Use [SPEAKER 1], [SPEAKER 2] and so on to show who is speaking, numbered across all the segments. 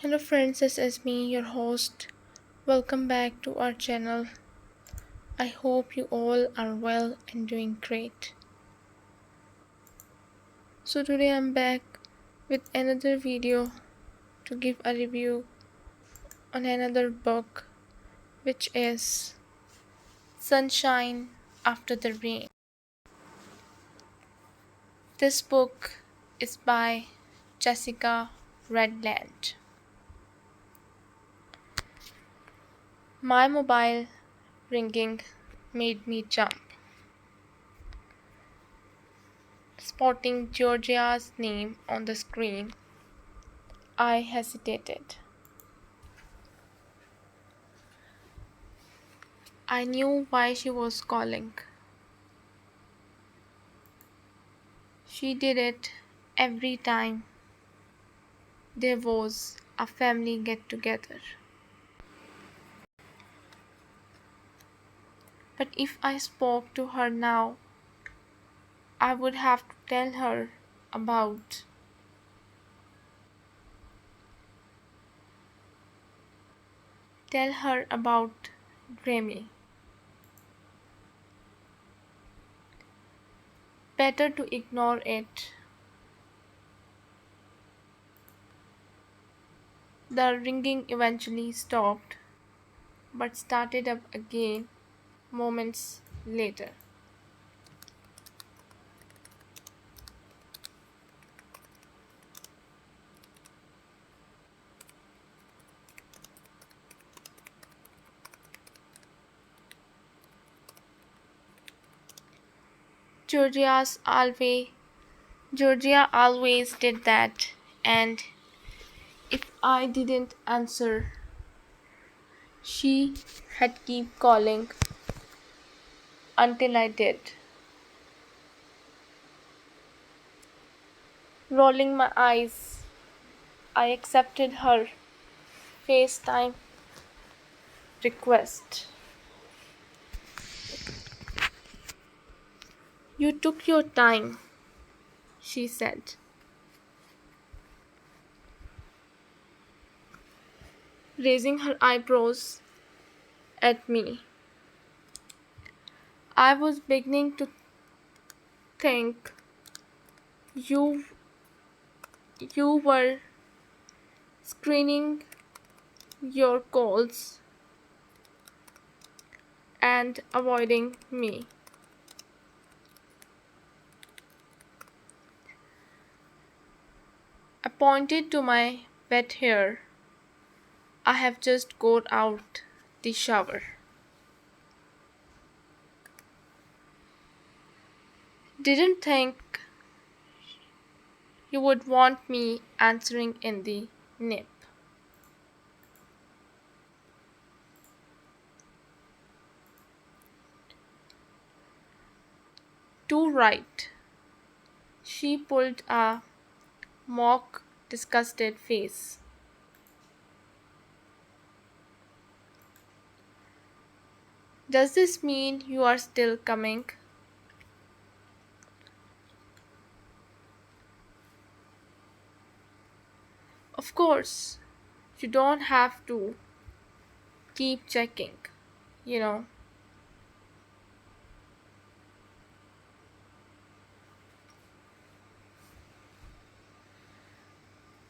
[SPEAKER 1] Hello friends, this is me, your host. Welcome back to our channel. I hope you all are well and doing great. So today I'm back with another video to give a review on another book which is Sunshine After the Rain. This book is by Jessica Redland. My mobile ringing made me jump. Spotting Georgia's name on the screen, I hesitated. I knew why she was calling. She did it every time there was a family get together. But if I spoke to her now, I would have to about tell her about Grammy. Better to ignore it. The ringing eventually stopped, but started up again moments later. Georgia's always Georgia always did that, and if I didn't answer, she had keep calling until I did. Rolling my eyes, I accepted her FaceTime request. You took your time, she said, raising her eyebrows at me. I was beginning to think you you were screening your calls and avoiding me. I pointed to my wet hair. I have just got out the shower. Didn't think you would want me answering in the nip. Too right. She pulled a mock disgusted face. Does this mean you are still coming? Of course, you don't have to keep checking, you know.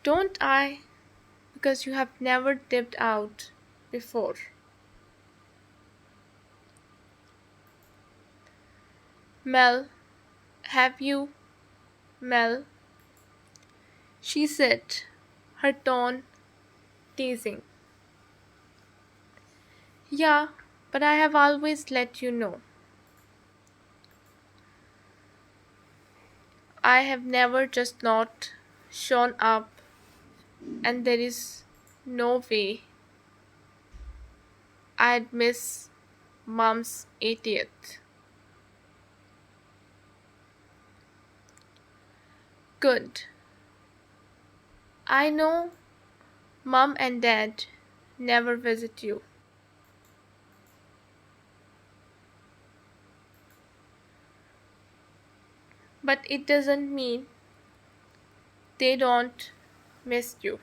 [SPEAKER 1] Don't I? Because you have never dipped out before. Mel, have you? Mel, she said, her tone teasing. Yeah, but I have always let you know. I have never just not shown up, and there is no way I'd miss Mom's 80th. Good. I know Mom and Dad never visit you. But it doesn't mean they don't miss you.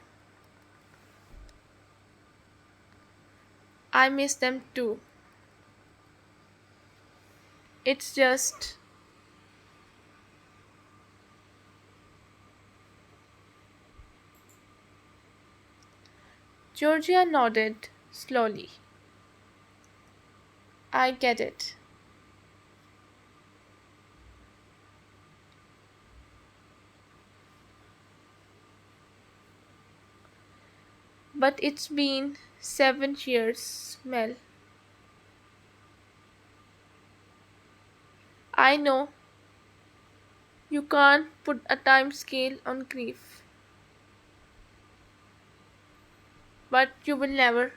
[SPEAKER 1] I miss them too. It's just Georgia nodded slowly. I get it. But it's been 7 years, Mel. I know you can't put a time scale on grief, but you will never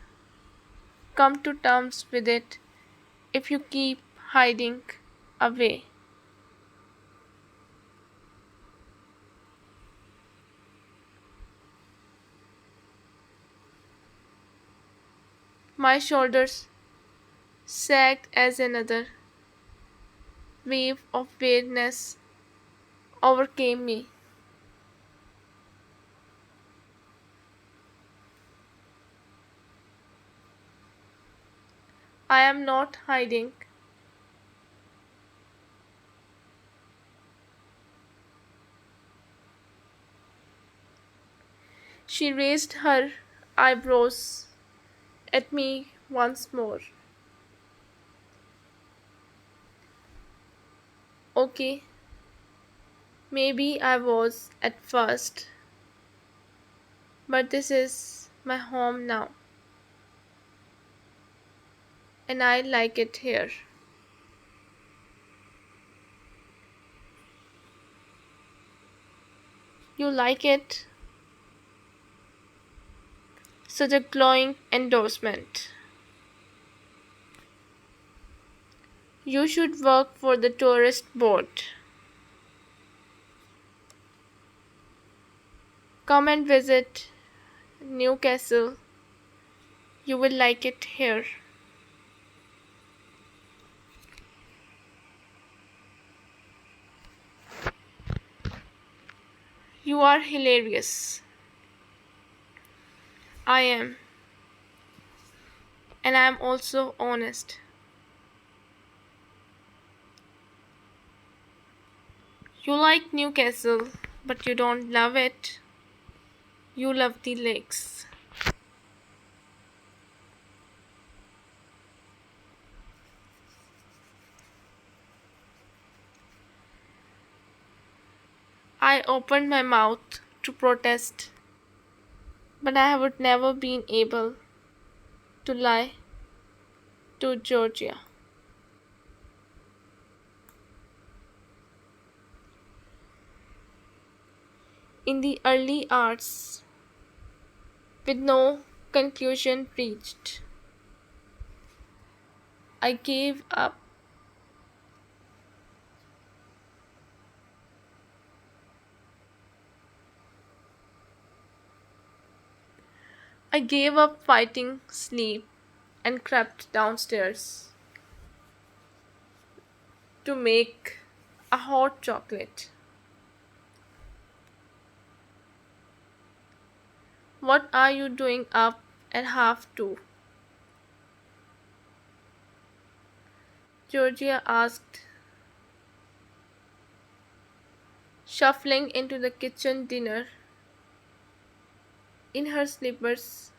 [SPEAKER 1] come to terms with it if you keep hiding away. My shoulders sagged as another wave of weariness overcame me. I am not hiding. She raised her eyebrows at me once more. Okay, maybe I was at first, but this is my home now, and I like it here. You like it? Such a glowing endorsement. You should work for the tourist board. Come and visit Newcastle. You will like it here. You are hilarious. I am. And I am also honest. You like Newcastle, but you don't love it. You love the lakes. I opened my mouth to protest, but I would never been able to lie to Georgia. In the early hours, with no conclusion reached, I gave up. I gave up fighting sleep and crept downstairs to make a hot chocolate. What are you doing up at half two? Georgia asked, shuffling into the kitchen dinner in her slippers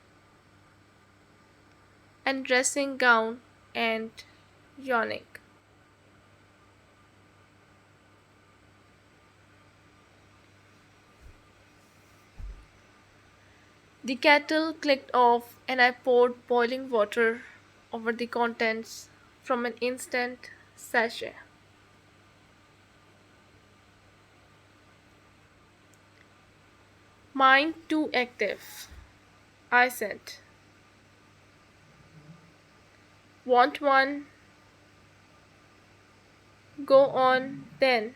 [SPEAKER 1] and dressing gown and yawning. The kettle clicked off and I poured boiling water over the contents from an instant sachet. Mine too active, I said. Want one? Go on then.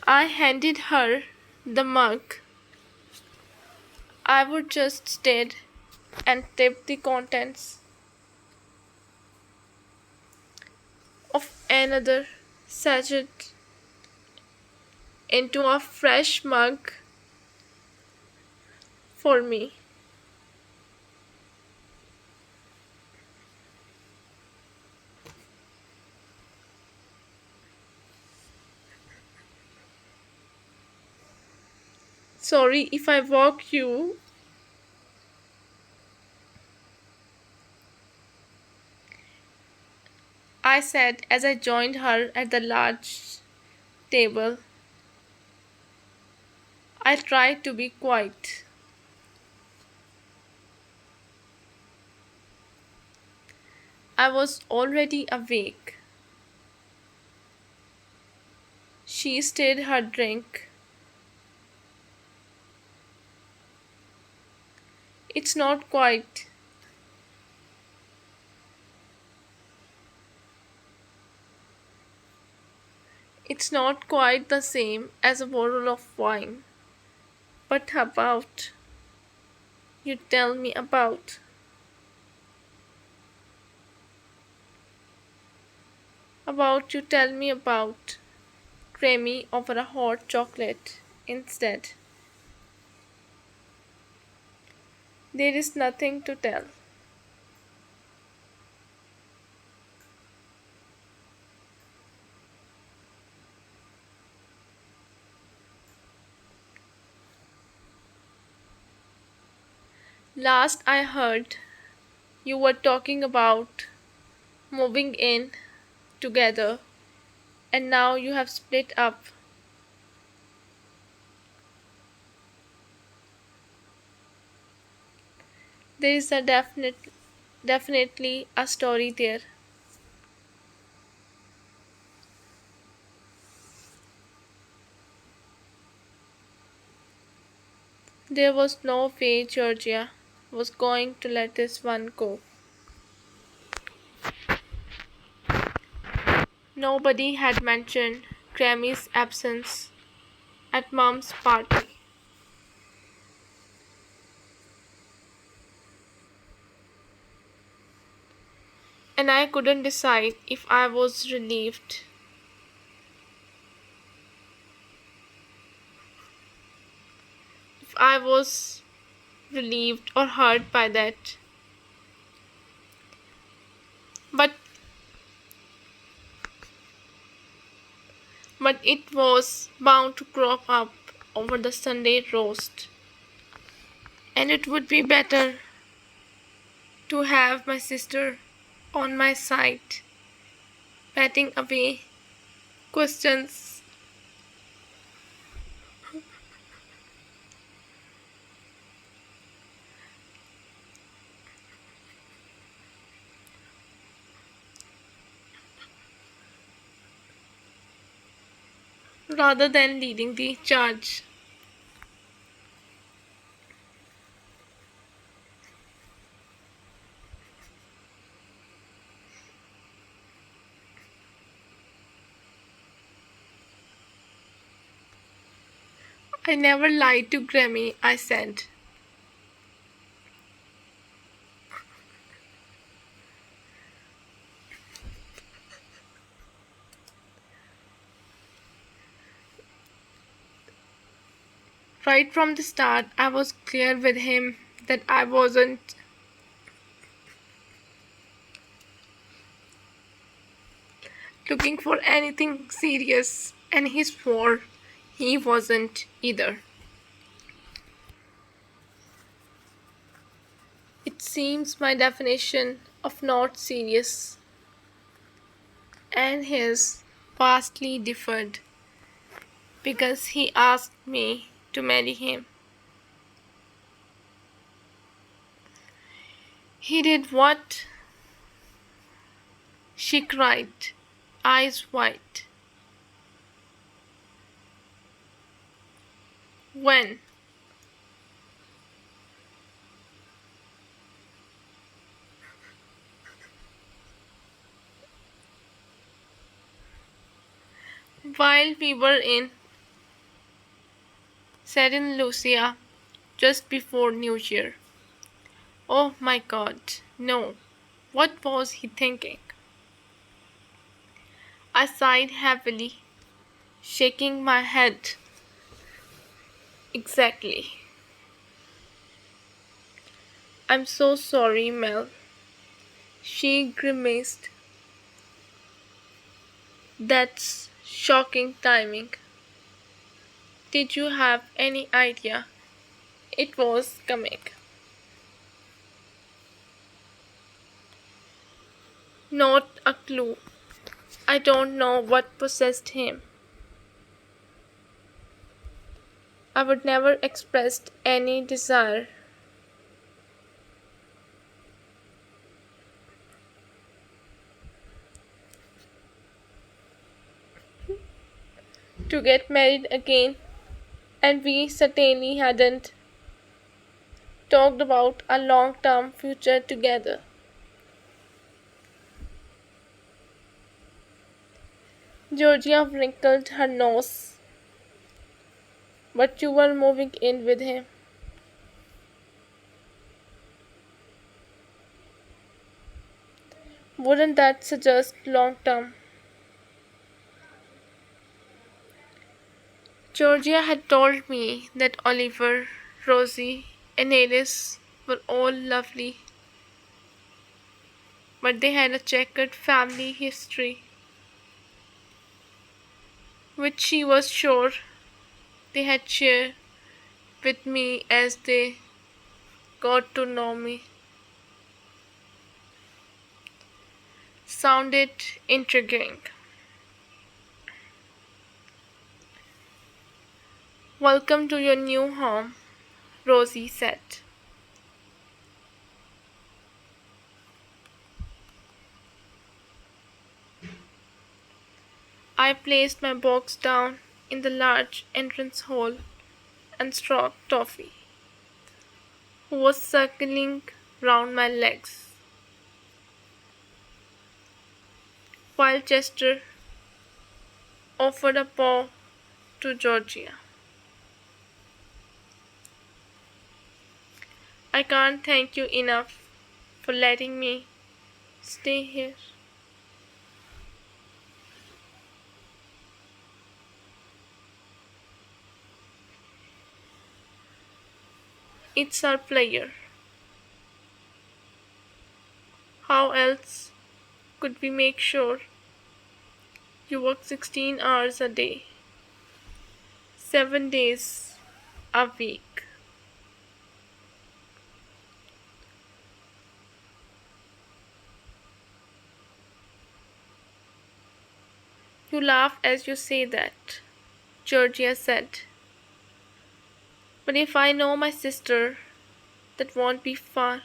[SPEAKER 1] I handed her the mug. I would just stayed and tipped the contents of another sachet into a fresh mug for me. Sorry if I woke you. I said as I joined her at the large table. I tried to be quiet. I was already awake. She stirred her drink. It's not quite. It's not quite the same as a bottle of wine. But about, you tell me about. About you tell me about. Creamy over a hot chocolate instead. There is nothing to tell. Last I heard, you were talking about moving in together, and now you have split up. There is definitely a story there. There was no way Georgia was going to let this one go. Nobody had mentioned Grammy's absence at Mom's party, and I couldn't decide if I was If I was relieved or hurt by that. But but it was bound to crop up over the Sunday roast. And it would be better to have my sister on my side, patting away questions rather than leading the charge. I never lied to Grammy, I said. Right from the start, I was clear with him that I wasn't looking for anything serious, and he swore he wasn't either. It seems my definition of not serious and his vastly differed because he asked me to marry him. He did what? She cried, eyes wide. When? While we were in Saint Lucia just before New Year. Oh my God, no. What was he thinking? I sighed heavily. shaking my head. Exactly. I'm so sorry, Mel. She grimaced. That's shocking timing. Did you have any idea it was coming? Not a clue. I don't know what possessed him. I would never expressed any desire to get married again, and we certainly hadn't talked about a long term future together. Georgia wrinkled her nose. But you were moving in with him. Wouldn't that suggest long term? Georgia had told me that Oliver, Rosie, and Alice were all lovely, but they had a checkered family history, which she was sure they had shared with me as they got to know me. Sounded intriguing. Welcome to your new home, Rosie said. I placed my box down in the large entrance hall and stroked Toffee, who was circling round my legs, while Chester offered a paw to Georgia. I can't thank you enough for letting me stay here. It's our player. How else could we make sure you work 16 hours a day, 7 days a week? You laugh as you say that, Georgia said. But if I know my sister, that won't be far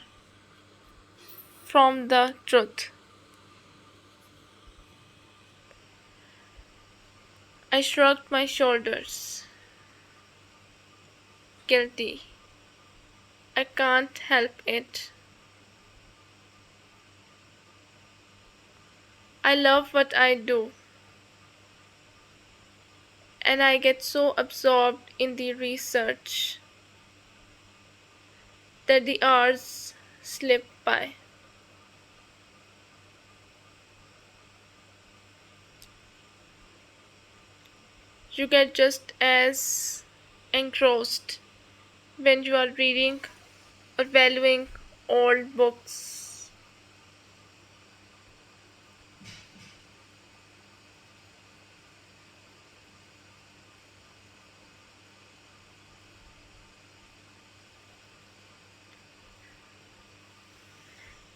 [SPEAKER 1] from the truth. I shrugged my shoulders. Guilty. I can't help it. I love what I do, and I get so absorbed in the research that the hours slip by. You get just as engrossed when you are reading or valuing old books.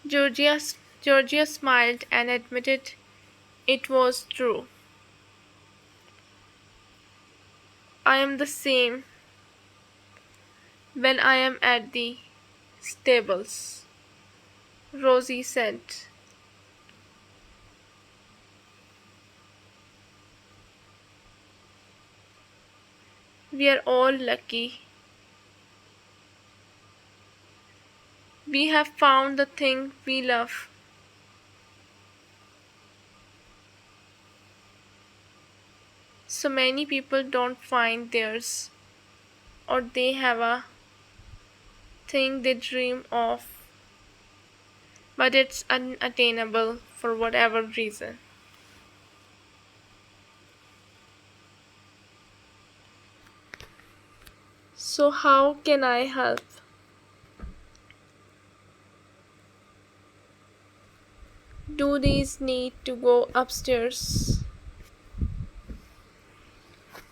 [SPEAKER 1] Georgia, Georgia smiled and admitted it was true. I am the same when I am at the stables, Rosie said. We are all lucky. We have found the thing we love. So many people don't find theirs, or they have a thing they dream of, but it's unattainable for whatever reason. So, how can I help? Do these need to go upstairs?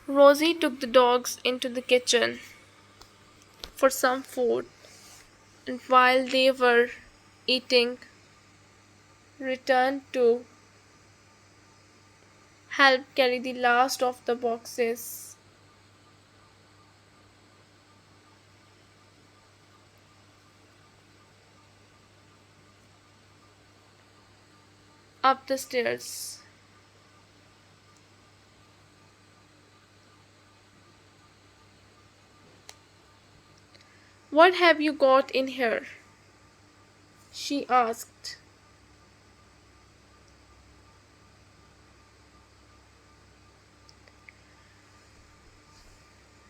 [SPEAKER 1] Rosie took the dogs into the kitchen for some food, and while they were eating, returned to help carry the last of the boxes up the stairs. What have you got in here? She asked,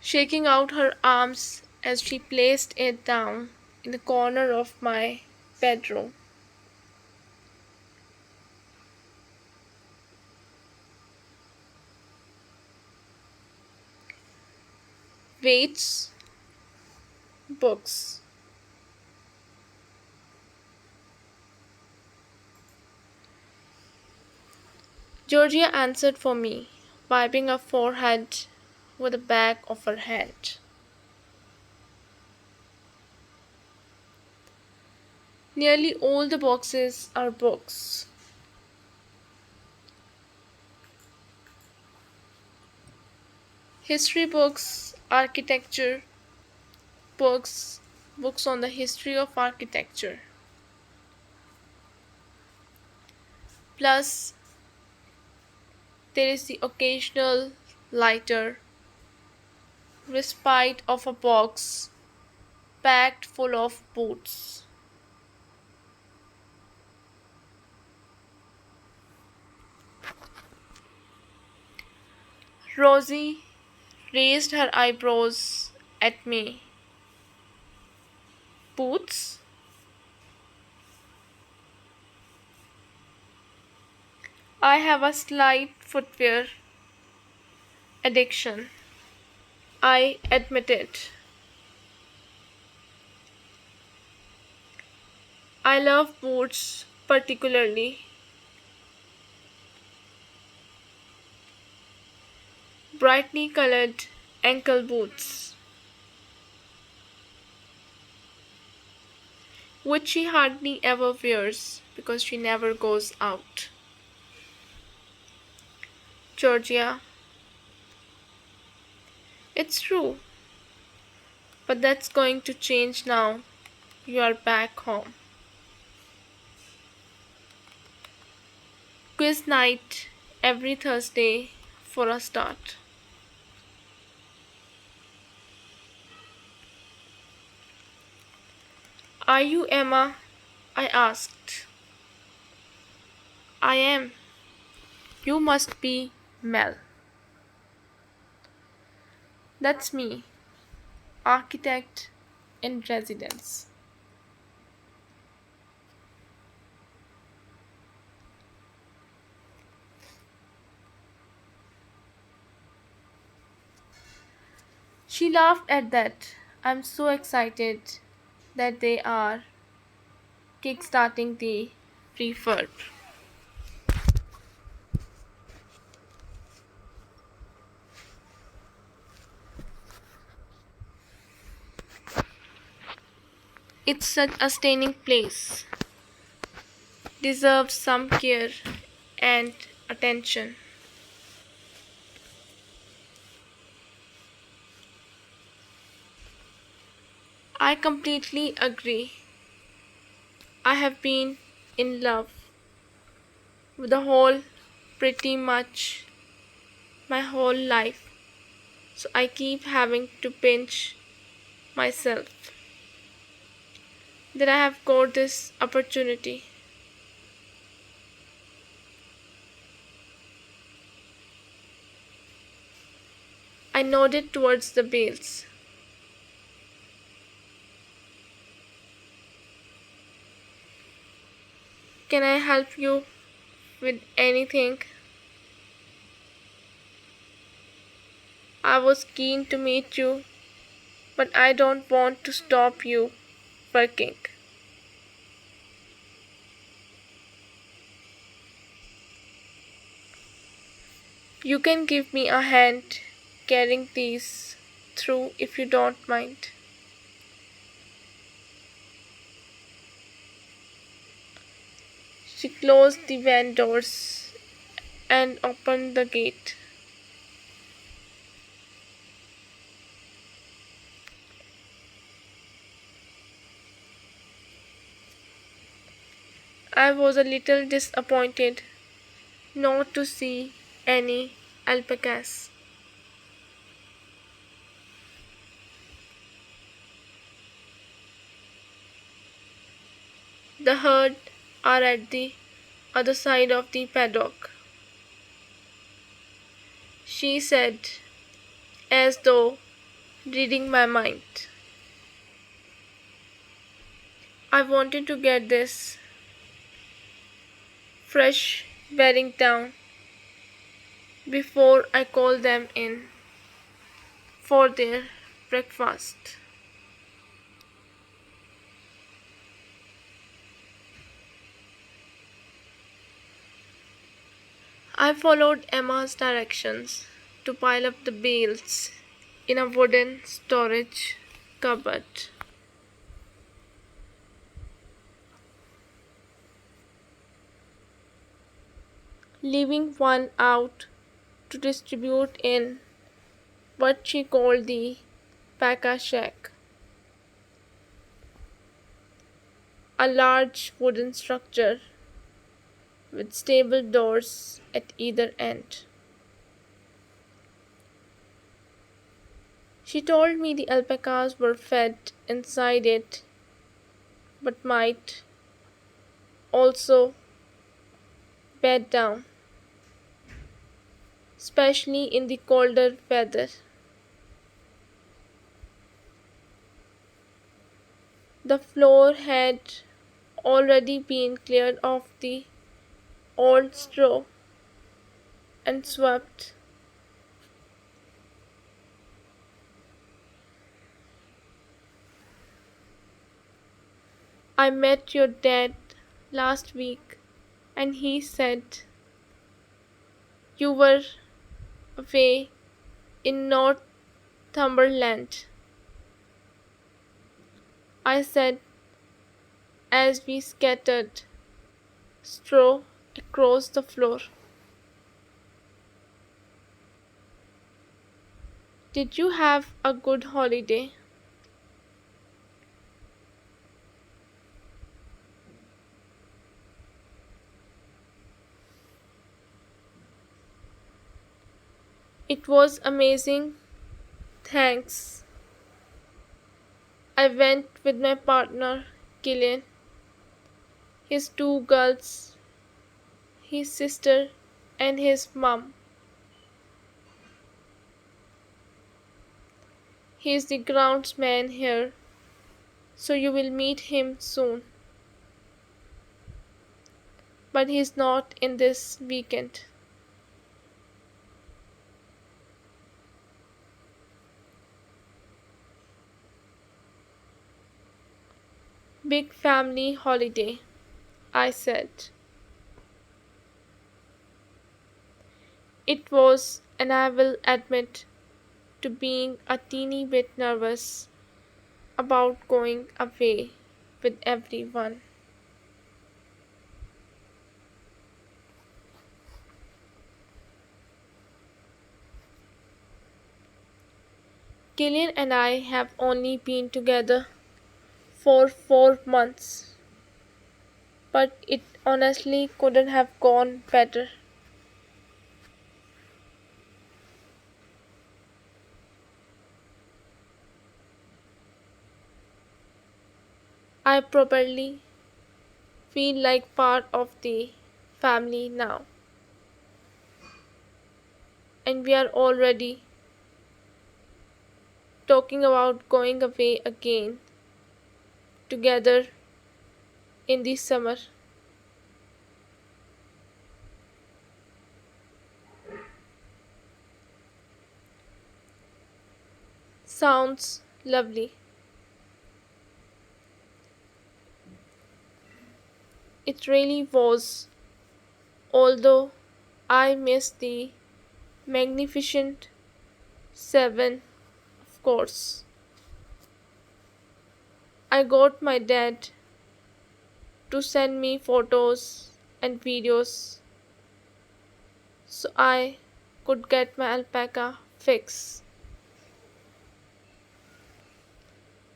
[SPEAKER 1] shaking out her arms as she placed it down in the corner of my bedroom. Weights, books. Georgia answered for me, wiping her forehead with the back of her hand. Nearly all the boxes are books. History books, architecture books, books on the history of architecture. Plus, there is the occasional lighter respite of a box packed full of boots. Rosie raised her eyebrows at me. Boots? I have a slight footwear addiction, I admitted. I love boots particularly. Brightly colored ankle boots, which she hardly ever wears because she never goes out. Georgia, it's true, but that's going to change now you are back home. Quiz night every Thursday for a start. Are you Emma? I asked. I am. You must be Mel. That's me, architect in residence. She laughed at that. I'm so excited that they are kickstarting the refurb. It's such a stunning place. Deserves some care and attention. I completely agree. I have been in love with the whole pretty much my whole life, so I keep having to pinch myself that I have got this opportunity. I nodded towards the bales. Can I help you with anything? I was keen to meet you but I don't want to stop you working. You can give me a hand carrying these through if you don't mind. She closed the van doors and opened the gate. I was a little disappointed not to see any alpacas. The herd are at the other side of the paddock, she said, as though reading my mind. I wanted to get this fresh bedding down before I call them in for their breakfast. I followed Emma's directions to pile up the bales in a wooden storage cupboard. Leaving one out to distribute in what she called the Paca Shack, a large wooden structure with stable doors at either end. She told me the alpacas were fed inside it, but might also bed down, especially in the colder weather. The floor had already been cleared of the old straw and swept. I met your dad last week and he said you were away in Northumberland. I said as we scattered straw across the floor. Did you have a good holiday? It was amazing, thanks. I went with my partner, Gillian, his two girls, his sister, and his mum. He is the groundsman here, so you will meet him soon. But he is not in this weekend. Big family holiday, I said. It was, and I will admit to being a teeny bit nervous about going away with everyone. Gillian and I have only been together for 4 months, but it honestly couldn't have gone better. I probably feel like part of the family now, and we are already talking about going away again together in the summer. Sounds Lovely. It really was, although I miss the magnificent seven, of course. I got my dad to send me photos and videos so I could get my alpaca fix.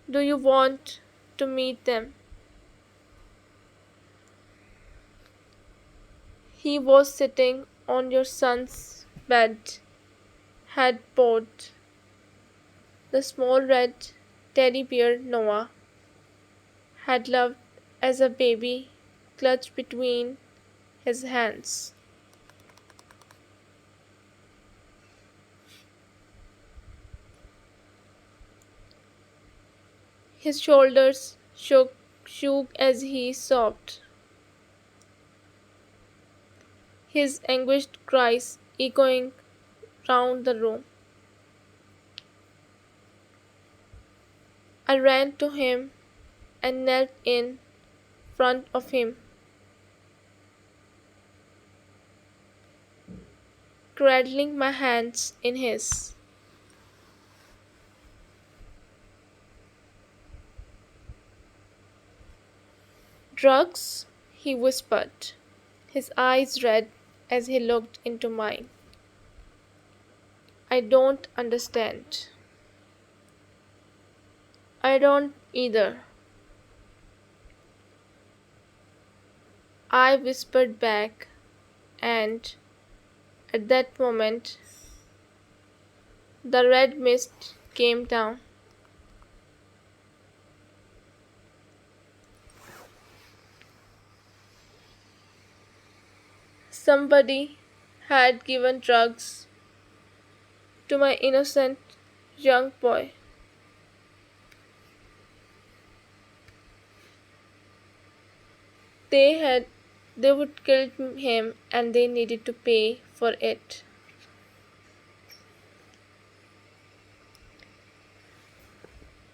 [SPEAKER 1] Do you want to meet them? He was sitting on your son's bed, headboard, the small red teddy bear Noah had loved as a baby clutched between his hands. His shoulders shook as he sobbed, his anguished cries echoing round the room. I ran to him and knelt in front of him, cradling my hands in his. Drugs? He whispered, his eyes red as he looked into mine. I don't understand. I don't either. I whispered back, and at that moment, the red mist came down. Somebody had given drugs to my innocent young boy. They had they would kill him and they needed to pay for it.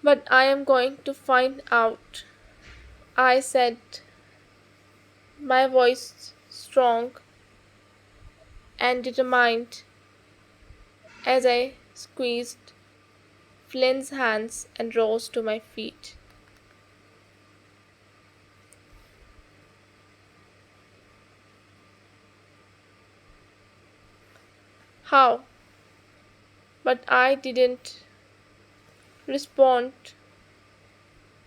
[SPEAKER 1] But I am going to find out, I said, my voice strong and determined as I squeezed Flynn's hands and rose to my feet. How? But I didn't respond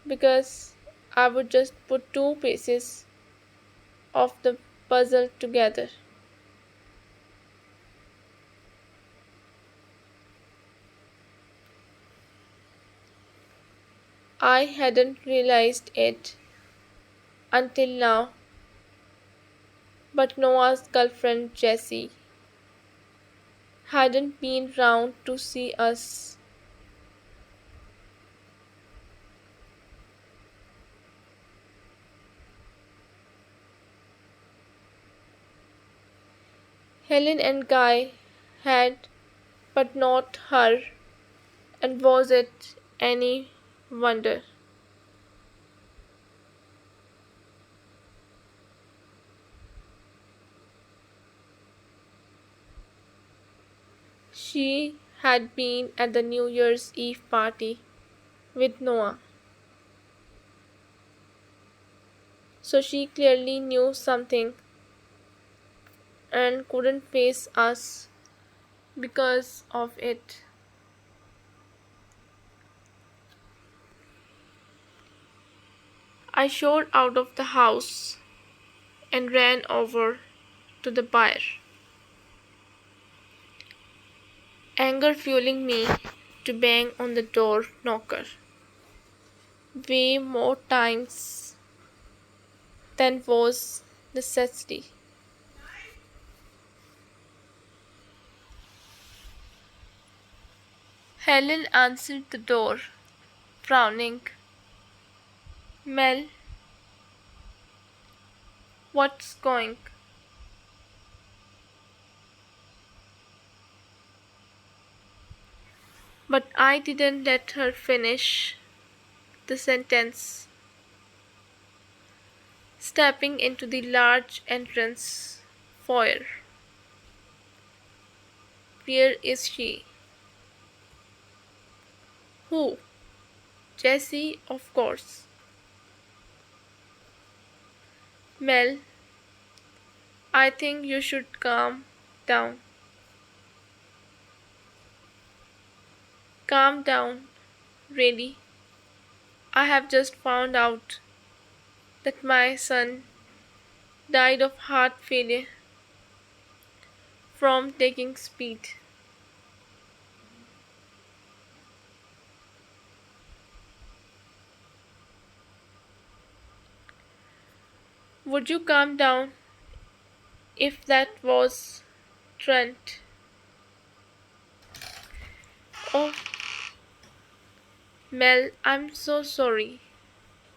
[SPEAKER 1] because I would just put two pieces of the puzzle together. I hadn't realized it until now, but Noah's girlfriend Jessie hadn't been round to see us. Helen and Guy had, but not her, and was it any wonder? She had been at the New Year's Eve party with Noah, so she clearly knew something and couldn't face us because of it. I shot out of the house and ran over to the bar, anger fueling me to bang on the door knocker way more times than was necessary. Helen answered the door, frowning. Mel, what's going? But I didn't let her finish the sentence. Stepping into the large entrance foyer. Where is she? Who? Jessie, of course. Mel, I think you should calm down. Calm down, really. I have just found out that my son died of heart failure from taking speed. Would you calm down if that was Trent? Oh, Mel, I'm so sorry.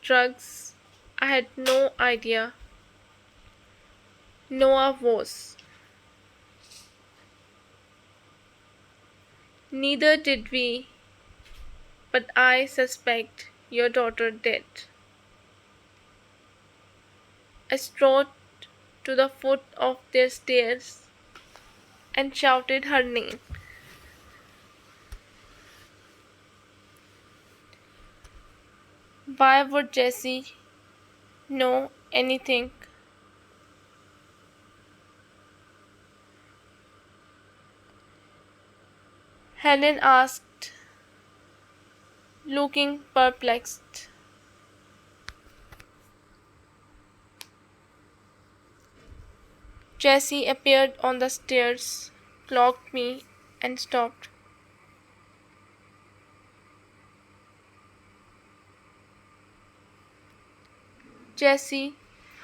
[SPEAKER 1] Drugs. I had no idea Noah was. Neither did we, but I suspect your daughter did. I strode to the foot of their stairs and shouted her name. Why would Jessie know anything? Helen asked, looking perplexed. Jessie appeared on the stairs, clocked me, and stopped. Jessie,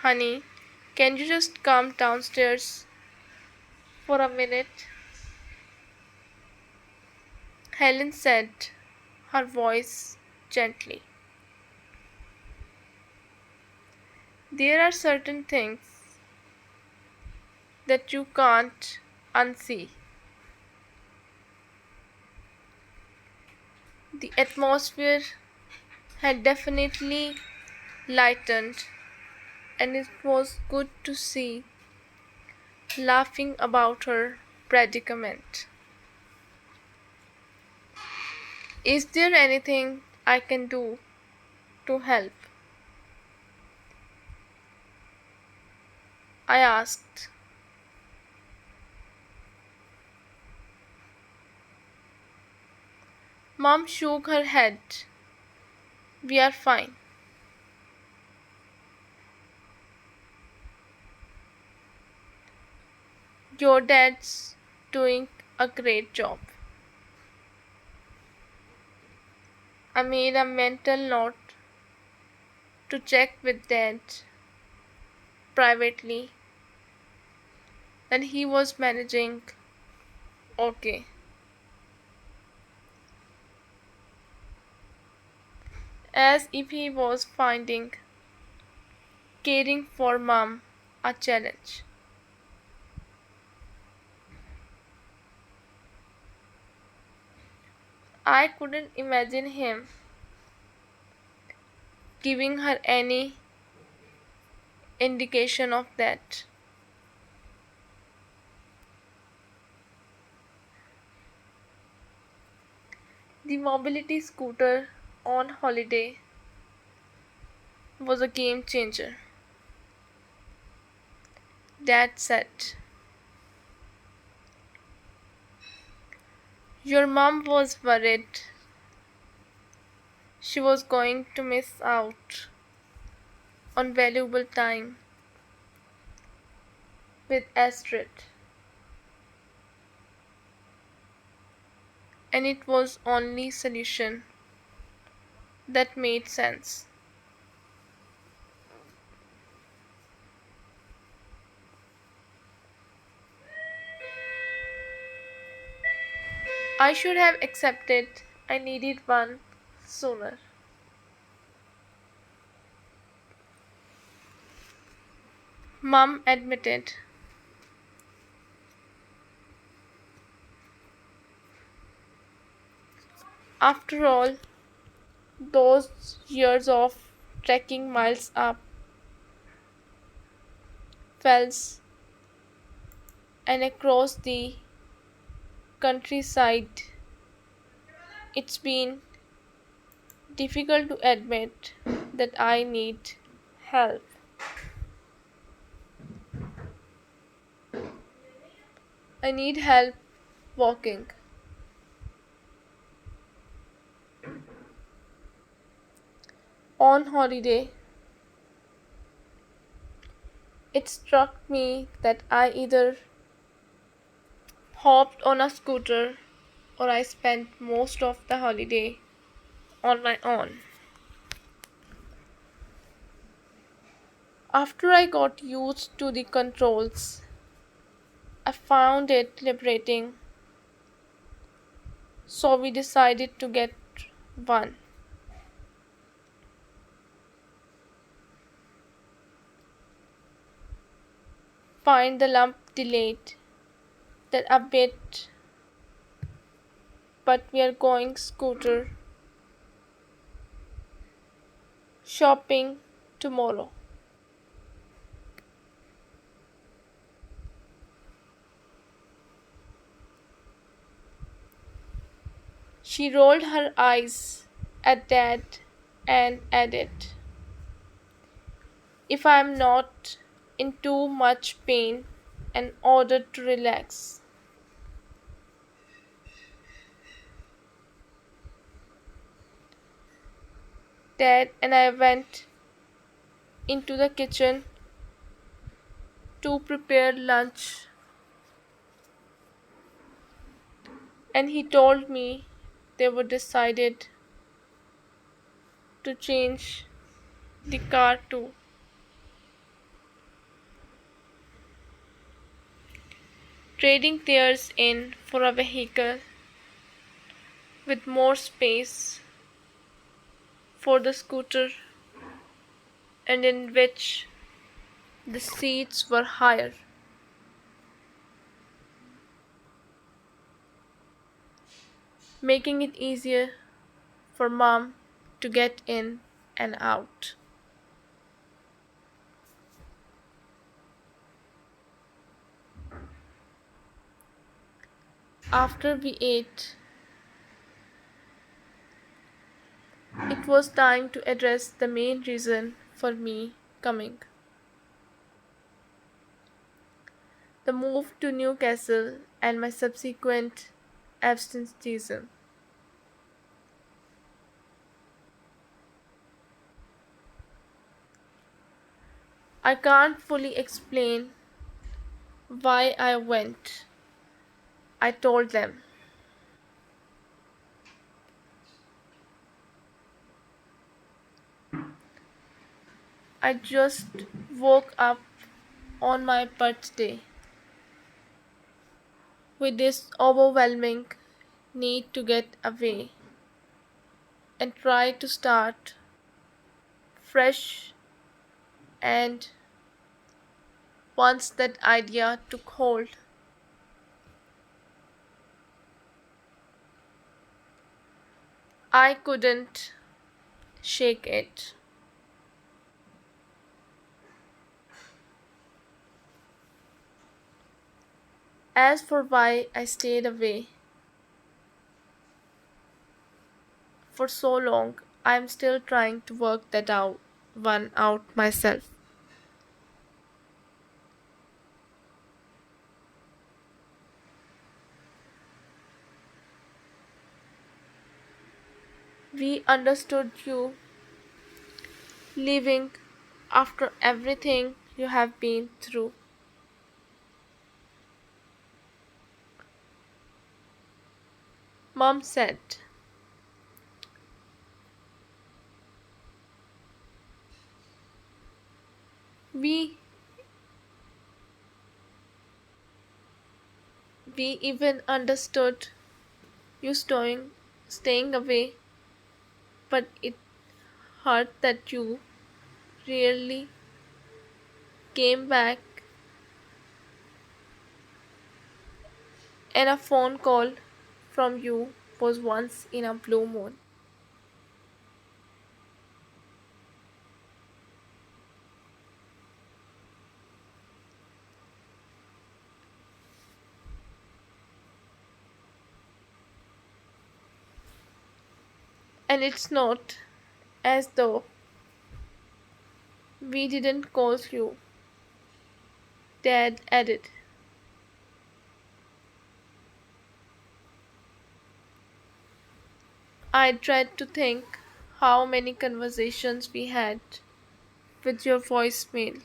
[SPEAKER 1] honey, can you just come downstairs for a minute? Helen said, her voice gently. There are certain things that you can't unsee. The atmosphere had definitely lightened, and it was good to see laughing about her predicament. Is there anything I can do to help? I asked. Mom shook her head. We are fine. Your dad's doing a great job. I made a mental note to check with Dad privately that he was managing okay. As if he was finding caring for Mom a challenge. I couldn't imagine him giving her any indication of that. The mobility scooter on holiday was a game changer. Dad said, your mom was worried she was going to miss out on valuable time with Astrid. And it was only solution that made sense. I should have accepted I needed one sooner. Mum admitted. After all, those years of trekking miles up fells and across the countryside, it's been difficult to admit that I need help. I need help walking. On holiday, it struck me that I either hopped on a scooter or I spent most of the holiday on my own. After I got used to the controls, I found it liberating, so we decided to get one. Find the lump delayed that a bit, but we are going scooter shopping tomorrow. She rolled her eyes at Dad and added, if I am not in too much pain and ordered to relax. Dad and I went into the kitchen to prepare lunch, and he told me they were decided to change the car too, trading theirs in for a vehicle with more space for the scooter and in which the seats were higher, making it easier for Mom to get in and out. After we ate, it was time to address the main reason for me coming: the move to Newcastle and my subsequent absenteeism. I can't fully explain why I went, I told them. I just woke up on my birthday with this overwhelming need to get away and try to start fresh, and once that idea took hold, I couldn't shake it. As for why I stayed away for so long, I'm still trying to work that out myself. We understood you leaving after everything you have been through. Mom said, we we even understood you staying away, but it hurt that you rarely came back, and a phone call from you was once in a blue moon. And it's not as though we didn't call you, Dad added. I tried to think how many conversations we had with your voicemail.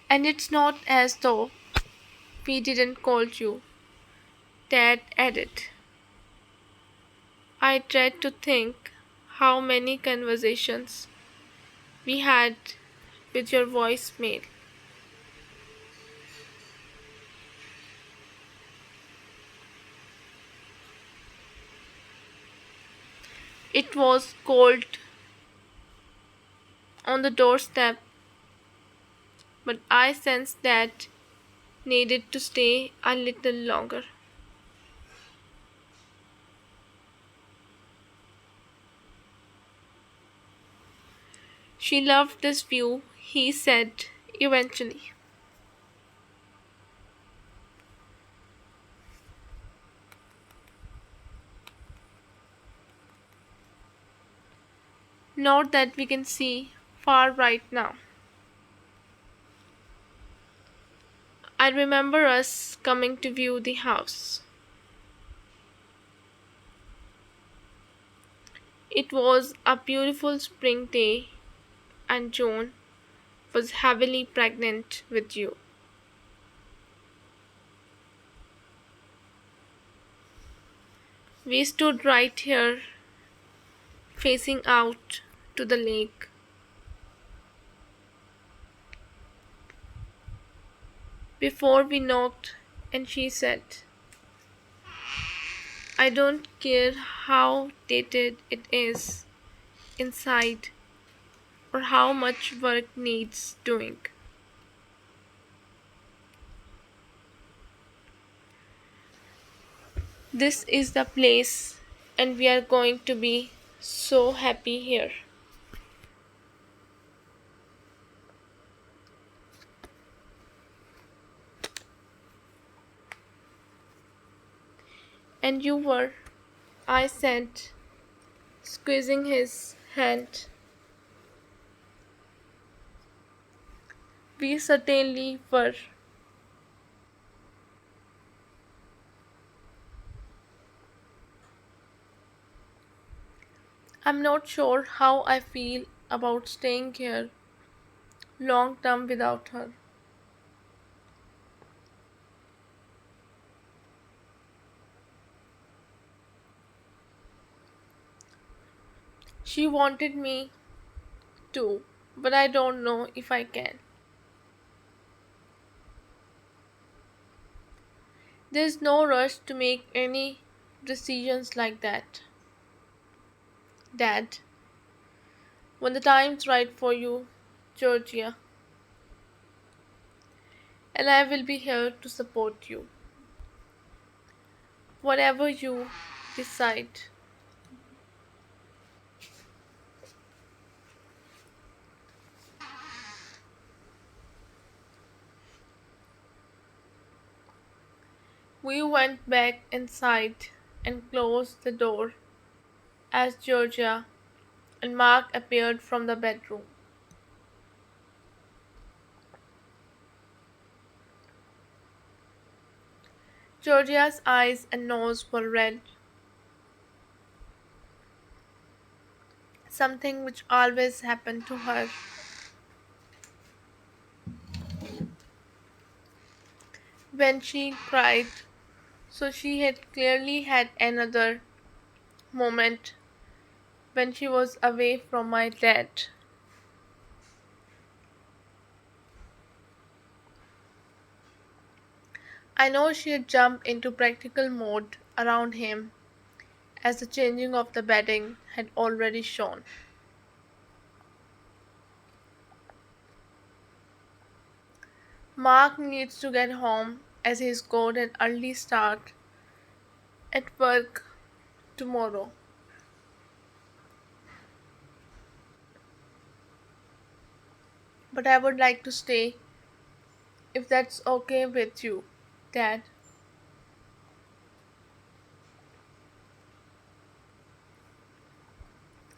[SPEAKER 1] And it's not as though we didn't call you, Dad added. I tried to think how many conversations we had with your voicemail. It was cold on the doorstep, but I sensed that needed to stay a little longer. She loved this view, he said eventually. Not that we can see far right now. I remember us coming to view the house. It was a beautiful spring day, and Joan was heavily pregnant with you. We stood right here, facing out to the lake. Before we knocked, and she said, I don't care how dated it is inside or how much work needs doing. This is the place, and we are going to be so happy here. And you were, I said, squeezing his hand. We certainly were. I'm not sure how I feel about staying here long term without her. She wanted me to, but I don't know if I can. There's no rush to make any decisions like that, Dad. When the time's right for you, Georgia, and I will be here to support you. Whatever you decide. We went back inside and closed the door as Georgia and Mark appeared from the bedroom. Georgia's eyes and nose were red, something which always happened to her when she cried, so she had clearly had another moment when she was away from my dad. I know she had jumped into practical mode around him as the changing of the bedding had already shown. Mark needs to get home as he's got an early start at work tomorrow. But I would like to stay if that's okay with you, Dad.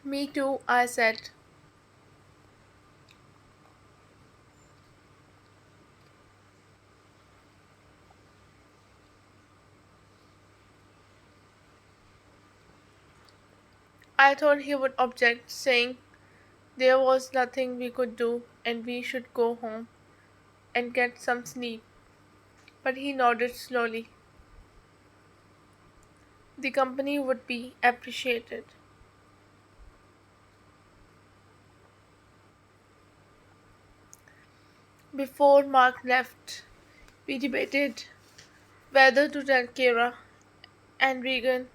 [SPEAKER 1] Me too, I said. I thought he would object, saying there was nothing we could do and we should go home and get some sleep. But he nodded slowly. The company would be appreciated. Before Mark left, we debated whether to tell Kira and Regan,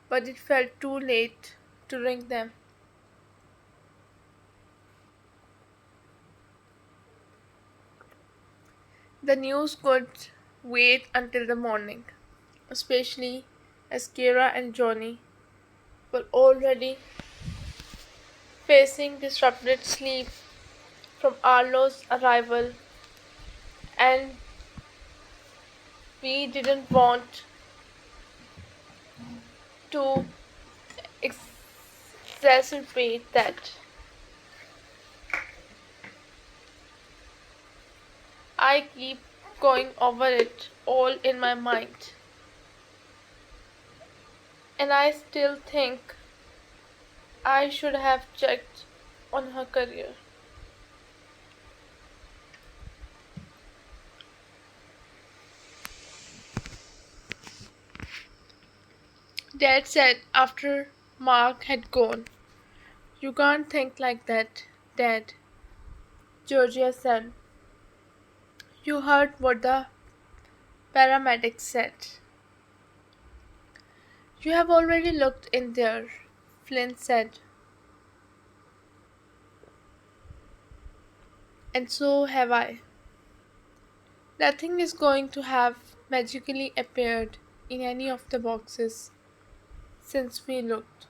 [SPEAKER 1] but it felt too late to ring them. The news could wait until the morning, especially as Kira and Johnny were already facing disrupted sleep from Arlo's arrival, and we didn't want to exacerbate that. I keep going over it all in my mind, and I still think I should have checked on her career. Dad said after Mark had gone. You can't think like that, Dad, Georgia said. You heard what the paramedics said. You have already looked in there, Flynn said. And so have I. Nothing is going to have magically appeared in any of the boxes since we looked.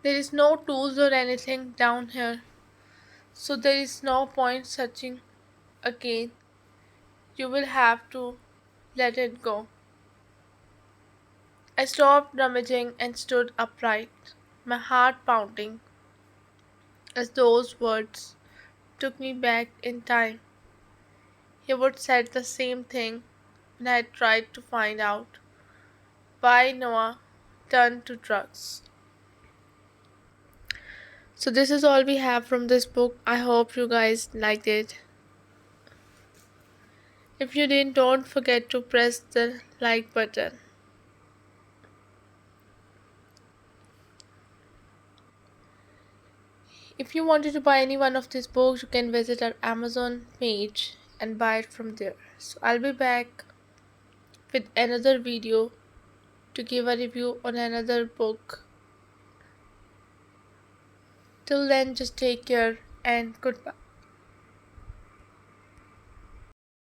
[SPEAKER 1] There is no tools or anything down here, so there is no point searching again. You will have to let it go. I stopped rummaging and stood upright, my heart pounding as those words took me back in time. He would said the same thing when I tried to find out why Noah turned to drugs. So this is all we have from this book. I hope you guys liked it. If you didn't, don't forget to press the like button. If you wanted to buy any one of these books, you can visit our Amazon page and buy it from there. So I'll be back with another video to give a review on another book. Till then, just take care and goodbye.